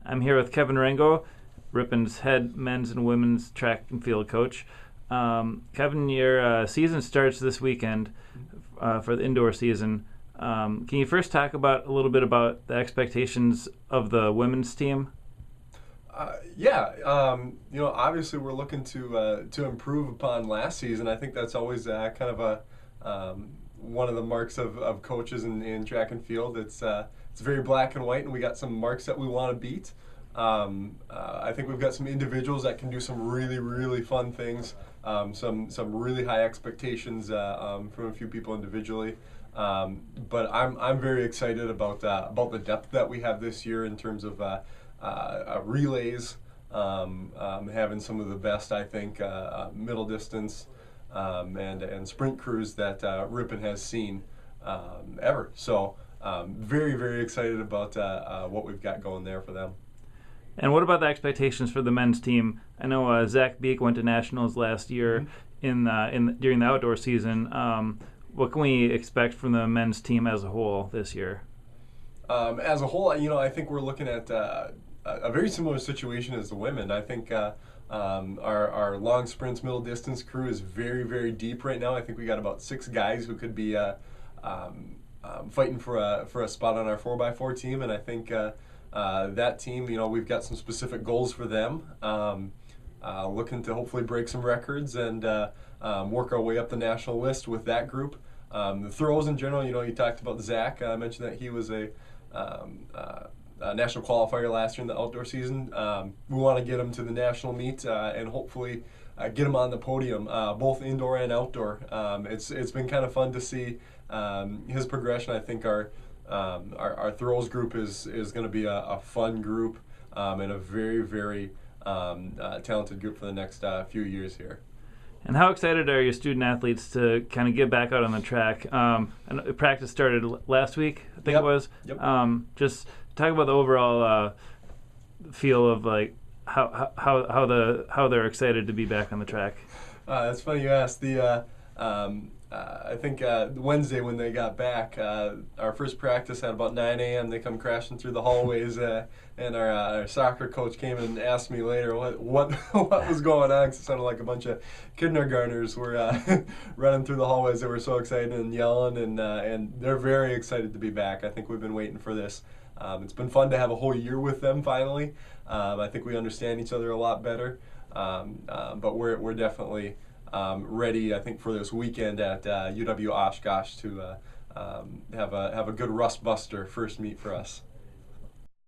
I'm here with Kevin Rengo, Ripon's head men's and women's track and field coach. Kevin, your season starts this weekend for the indoor season. Can you first talk a little bit about the expectations of the women's team? Obviously we're looking to improve upon last season. I think that's always kind of one of the marks of coaches in track and field. It's very black and white, and we got some marks that we want to beat. I think we've got some individuals that can do some really, really fun things. Some really high expectations from a few people individually. But I'm very excited about the depth that we have this year in terms of relays, having some of the best, I think, middle distance and sprint crews that Ripon has seen ever. So very, very excited about what we've got going there for them. And what about the expectations for the men's team? I know Zach Beek went to nationals last year during the outdoor season. What can we expect from the men's team as a whole this year? As a whole, I think we're looking at a very similar situation as the women. I think our long sprints, middle distance crew is very, very deep right now. I think we got about 6 guys who could be fighting for a spot on our 4x4 team, and I think that team, we've got some specific goals for them. Looking to hopefully break some records and work our way up the national list with that group. The throws in general, you talked about Zach. I mentioned that he was a national qualifier last year in the outdoor season. We want to get him to the national meet and hopefully get him on the podium, both indoor and outdoor. It's been kind of fun to see his progression. I think our throws group is going to be a fun group and a very, very talented group for the next few years here. And how excited are your student athletes to kind of get back out on the track? And practice started last week, I think it was. Yep. Just talk about the overall feel of like how they're excited to be back on the track. That's funny you asked. I think Wednesday when they got back, our first practice at about 9 a.m. They come crashing through the hallways, and our soccer coach came and asked me later what was going on, because it sounded like a bunch of kindergartners were running through the hallways. They were so excited and yelling, and they're very excited to be back. I think we've been waiting for this. It's been fun to have a whole year with them finally. I think we understand each other a lot better, but we're definitely ready, I think, for this weekend at UW Oshkosh to have a good rust buster first meet for us.